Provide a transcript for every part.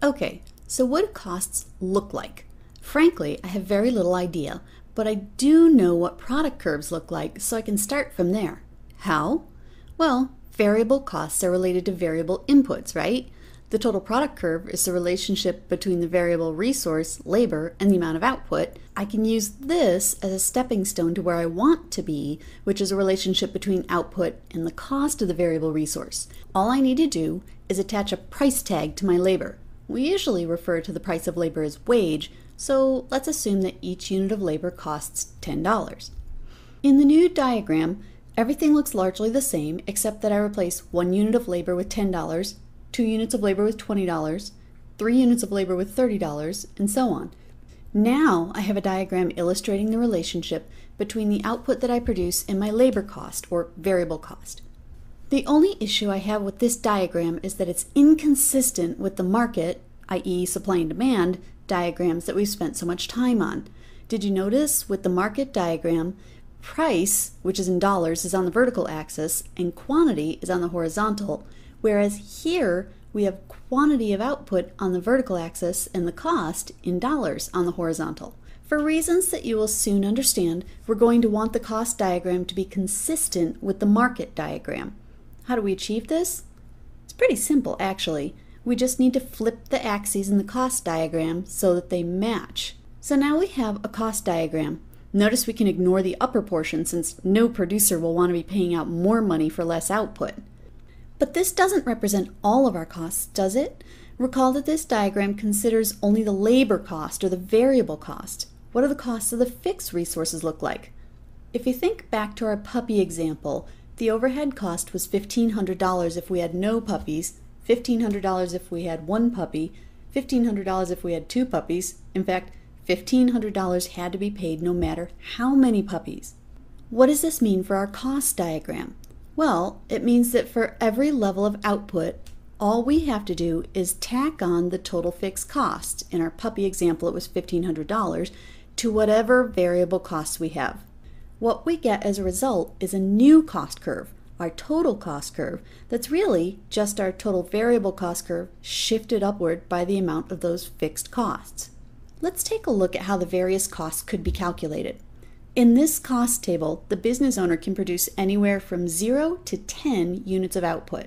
Okay, so what do costs look like? Frankly, I have very little idea, but I do know what product curves look like, so I can start from there. How? Well, variable costs are related to variable inputs, right? The total product curve is the relationship between the variable resource, labor, and the amount of output. I can use this as a stepping stone to where I want to be, which is a relationship between output and the cost of the variable resource. All I need to do is attach a price tag to my labor. We usually refer to the price of labor as wage, so let's assume that each unit of labor costs $10. In the new diagram, everything looks largely the same except that I replace 1 unit of labor with $10, 2 units of labor with $20, 3 units of labor with $30, and so on. Now I have a diagram illustrating the relationship between the output that I produce and my labor cost, or variable cost. The only issue I have with this diagram is that it's inconsistent with the market, i.e. supply and demand, diagrams that we've spent so much time on. Did you notice with the market diagram, price, which is in dollars, is on the vertical axis and quantity is on the horizontal, whereas here we have quantity of output on the vertical axis and the cost in dollars on the horizontal. For reasons that you will soon understand, we're going to want the cost diagram to be consistent with the market diagram. How do we achieve this? It's pretty simple, actually. We just need to flip the axes in the cost diagram so that they match. So now we have a cost diagram. Notice we can ignore the upper portion since no producer will want to be paying out more money for less output. But this doesn't represent all of our costs, does it? Recall that this diagram considers only the labor cost or the variable cost. What do the costs of the fixed resources look like? If you think back to our puppy example, the overhead cost was $1,500 if we had no puppies, $1,500 if we had 1 puppy, $1,500 if we had 2 puppies. In fact, $1,500 had to be paid no matter how many puppies. What does this mean for our cost diagram? Well, it means that for every level of output, all we have to do is tack on the total fixed cost. In our puppy example, it was $1,500 to whatever variable costs we have. What we get as a result is a new cost curve, our total cost curve, that's really just our total variable cost curve shifted upward by the amount of those fixed costs. Let's take a look at how the various costs could be calculated. In this cost table, the business owner can produce anywhere from 0 to 10 units of output.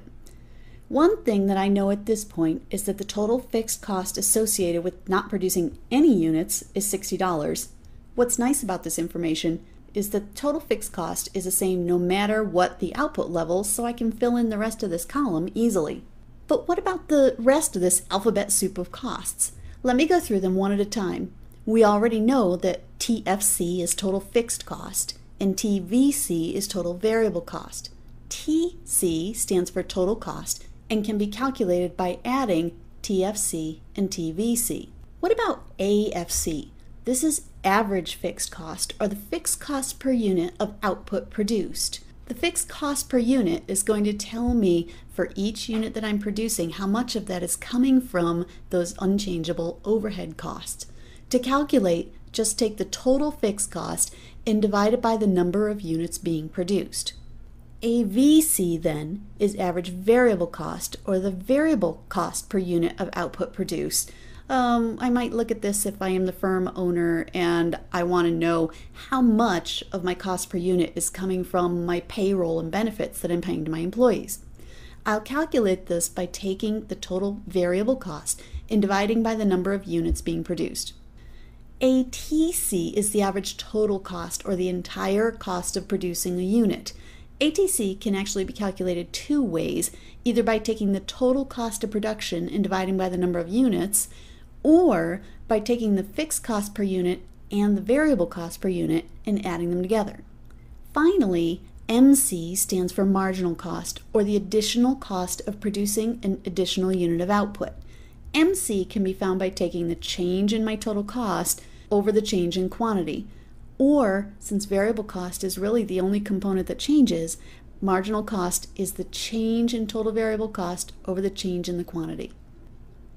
One thing that I know at this point is that the total fixed cost associated with not producing any units is $60. What's nice about this information is the total fixed cost is the same no matter what the output level, so I can fill in the rest of this column easily. But what about the rest of this alphabet soup of costs? Let me go through them one at a time. We already know that TFC is total fixed cost and TVC is total variable cost. TC stands for total cost and can be calculated by adding TFC and TVC. What about AFC? This is average fixed cost, or the fixed cost per unit of output produced. The fixed cost per unit is going to tell me for each unit that I'm producing how much of that is coming from those unchangeable overhead costs. To calculate, just take the total fixed cost and divide it by the number of units being produced. AVC then is average variable cost, or the variable cost per unit of output produced. I might look at this if I am the firm owner and I want to know how much of my cost per unit is coming from my payroll and benefits that I'm paying to my employees. I'll calculate this by taking the total variable cost and dividing by the number of units being produced. ATC is the average total cost, or the entire cost of producing a unit. ATC can actually be calculated 2 ways, either by taking the total cost of production and dividing by the number of units, or by taking the fixed cost per unit and the variable cost per unit and adding them together. Finally, MC stands for marginal cost, or the additional cost of producing an additional unit of output. MC can be found by taking the change in my total cost over the change in quantity, or since variable cost is really the only component that changes, marginal cost is the change in total variable cost over the change in the quantity.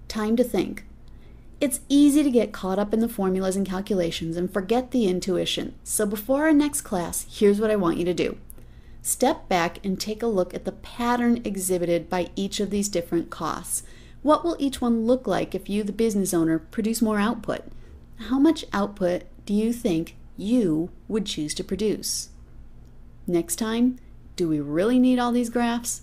Time to think. It's easy to get caught up in the formulas and calculations and forget the intuition. So before our next class, here's what I want you to do. Step back and take a look at the pattern exhibited by each of these different costs. What will each one look like if you, the business owner, produce more output? How much output do you think you would choose to produce? Next time, do we really need all these graphs?